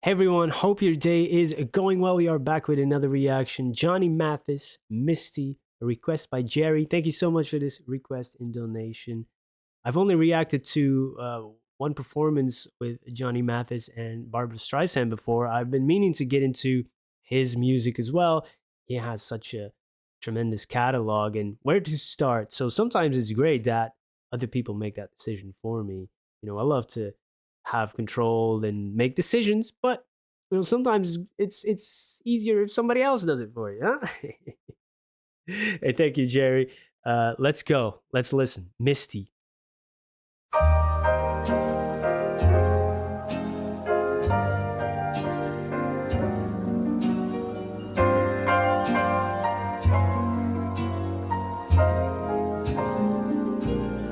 Hey everyone, hope your day is going well. We are back with another reaction. Johnny Mathis, Misty, a request by Jerry. Thank you so much for this request and donation. I've only reacted to one performance with Johnny Mathis and Barbara Streisand before. I've been meaning to get into his music as well. He has such a tremendous catalog and where to start. So sometimes it's great that other people make that decision for me. I love to have control and make decisions, but sometimes it's easier if somebody else does it for you, huh? Hey, thank you, Jerry. Let's go. Let's listen. Misty.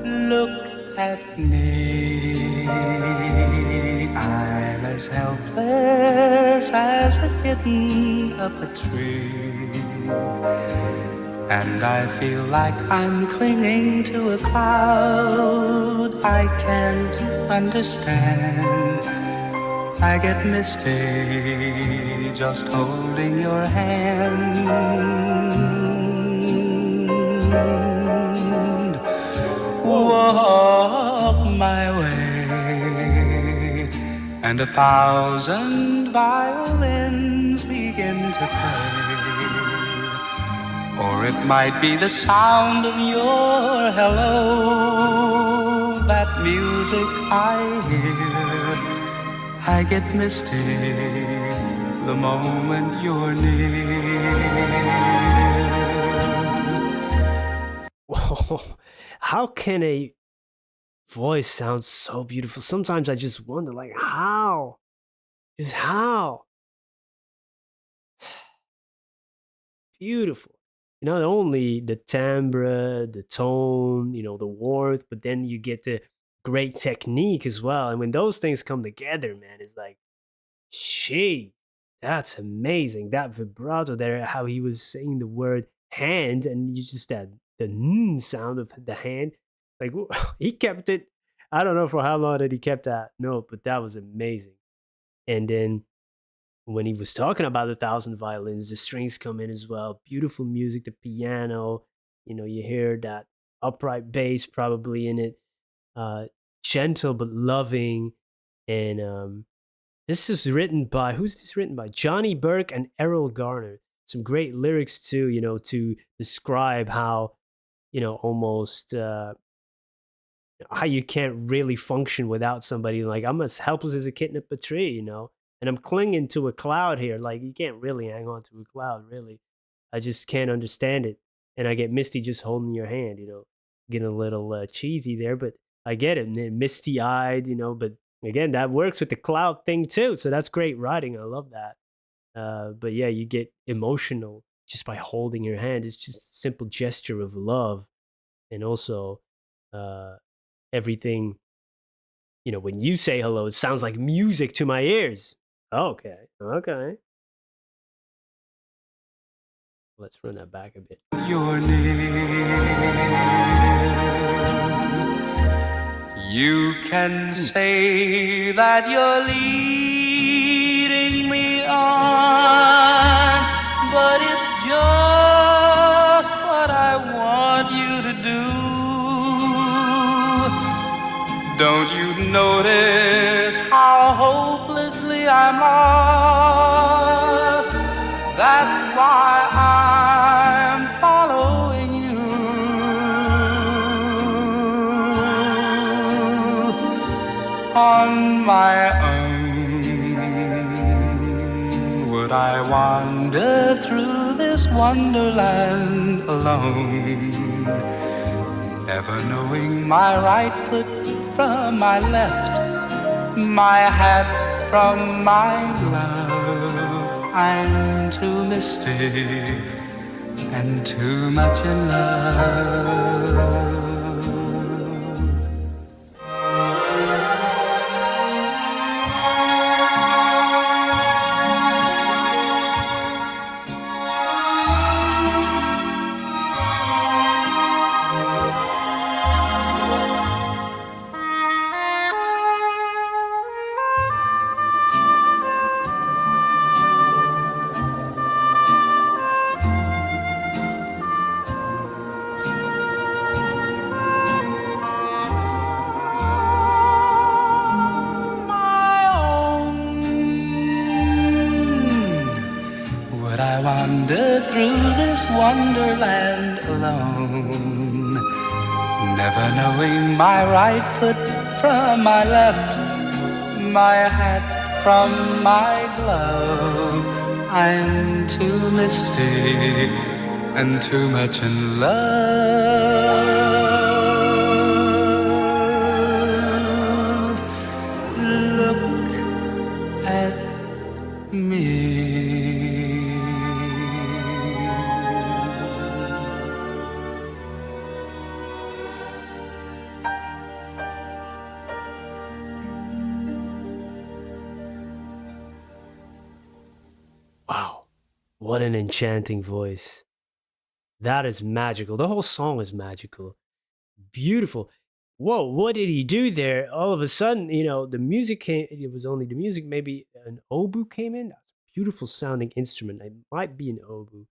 Look at me, I'm as helpless as a kitten up a tree, and I feel like I'm clinging to a cloud I can't understand. I get misty just holding your hand. Walk my way, and 1,000 violins begin to play. Or it might be the sound of your hello, that music I hear. I get misty the moment you're near. Whoa, how can a voice sound so beautiful? Sometimes I just wonder, like, how? Just how? Beautiful. Not only the timbre, the tone, the warmth, but then you get the great technique as well. And when those things come together, man, it's like, she, that's amazing. That vibrato there, how he was saying the word hand, and you just that the sound of the hand. Like he kept it. I don't know for how long that he kept that note, but that was amazing. And then when he was talking about 1,000 violins, the strings come in as well. Beautiful music, the piano. You hear that upright bass probably in it. Uh, Gentle but loving, and this is written by who's this written by? Johnny Burke and Errol Garner. Some great lyrics too, to describe how, almost how you can't really function without somebody. Like I'm as helpless as a kitten up a tree, and I'm clinging to a cloud here. Like you can't really hang on to a cloud, really. I just can't understand it. And I get misty just holding your hand, getting a little cheesy there, but I get it. And then misty eyed, but again, that works with the cloud thing too. So that's great writing. I love that. But yeah, you get emotional just by holding your hand. It's just a simple gesture of love. And also, uh, everything, when you say hello, it sounds like music to my ears. Okay. Okay. Let's run that back a bit. You're near. You can say that you're leading me on, but it's just what I want you to do. Don't you notice how hopelessly I'm lost? That's why I'm following you. On my own, would I wander through this wonderland alone, never knowing my right foot from my left, my hat from my glove? I'm too misty and too much in love. wander through this wonderland alone, never knowing my right foot from my left, my hat from my glove. I'm too misty and too much in love. Look at me. Wow. What an enchanting voice. That is magical. The whole song is magical. Beautiful. Whoa, what did he do there? All of a sudden, the music came. It was only the music. Maybe an oboe came in. That's a beautiful sounding instrument. It might be an oboe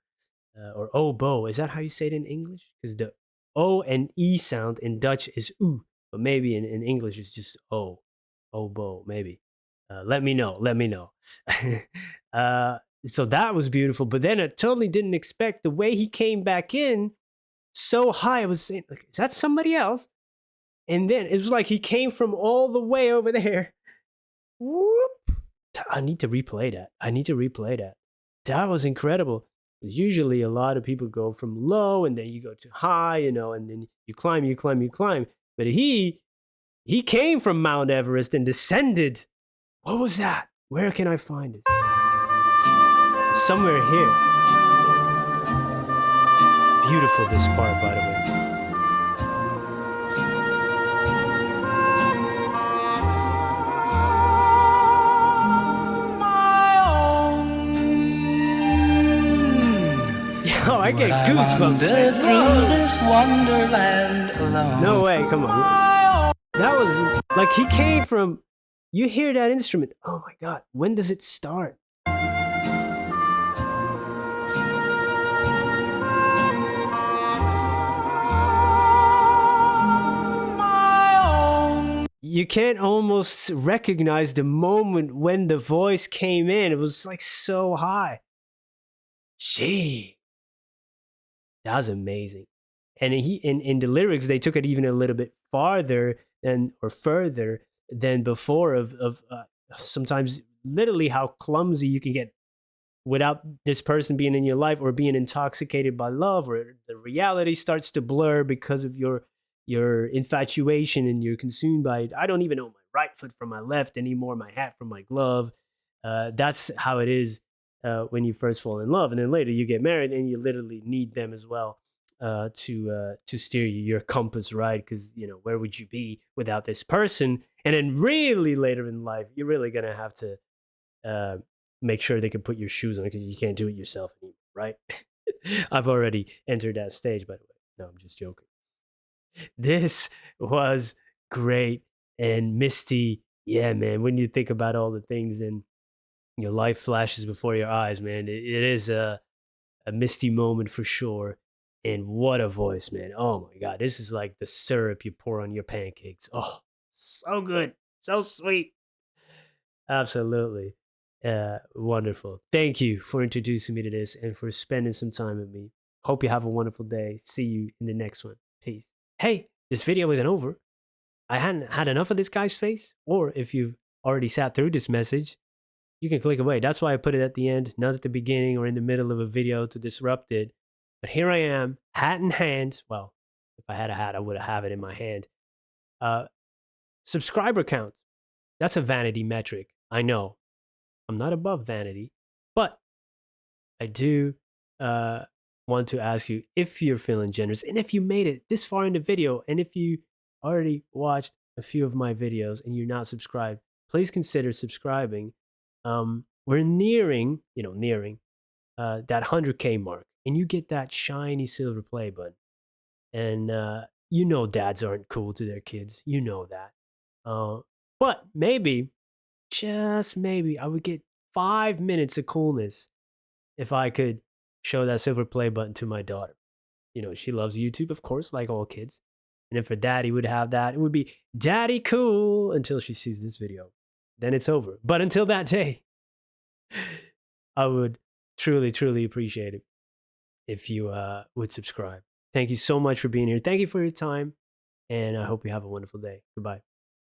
or oboe. Is that how you say it in English? Because the O and E sound in Dutch is oo, but maybe in English it's just O. Oboe, maybe. Let me know. Let me know. So that was beautiful. But then I totally didn't expect the way he came back in so high. I was saying, like, is that somebody else? And then it was like he came from all the way over there. Whoop. I need to replay that. I need to replay that. That was incredible. Because usually a lot of people go from low and then you go to high, and then you climb, you climb, you climb. But he came from Mount Everest and descended. What was that? Where can I find it? Somewhere here. Beautiful, this part, by the way. Oh, I get goosebumps, man. Through this wonderland alone. No way, come on. That was like he came from. You hear that instrument? Oh my god! When does it start? You can't almost recognize the moment when the voice came in. It was like so high. Gee, that was amazing. And in the lyrics, they took it even a little bit farther further than before. Of sometimes literally how clumsy you can get without this person being in your life, or being intoxicated by love, or the reality starts to blur because of your infatuation, and you're consumed by, I don't even know my right foot from my left anymore, my hat from my glove. That's how it is when you first fall in love, and then later you get married and you literally need them as well to steer you, your compass, right? Because where would you be without this person? And then really later in life, you're really gonna have to make sure they can put your shoes on, because you can't do it yourself anymore, right? I've already entered that stage, by the way. No, I'm just joking. This was great. And Misty, yeah, man, when you think about all the things and your life flashes before your eyes, man, it is a Misty moment for sure. And what a voice, man. Oh my God. This is like the syrup you pour on your pancakes. Oh, so good. So sweet. Absolutely. Wonderful. Thank you for introducing me to this and for spending some time with me. Hope you have a wonderful day. See you in the next one. Peace. Hey, this video isn't over. I hadn't had enough of this guy's face, or if you've already sat through this message, you can click away. That's why I put it at the end, not at the beginning or in the middle of a video to disrupt it. But here I am, hat in hand. Well, if I had a hat, I would have it in my hand. Subscriber count. That's a vanity metric. I know. I'm not above vanity, but I do want to ask you if you're feeling generous, and if you made it this far in the video, and if you already watched a few of my videos and you're not subscribed, please consider subscribing. We're nearing that 100K mark, and you get that shiny silver play button. And dads aren't cool to their kids. You know that. But maybe, just maybe, I would get 5 minutes of coolness if I could show that silver play button to my daughter. She loves YouTube, of course, like all kids. And if her daddy would have that, it would be daddy cool until she sees this video. Then it's over. But until that day, I would Truly, truly appreciate it if you would subscribe. Thank you so much for being here. Thank you for your time, and I hope you have a wonderful day. Goodbye.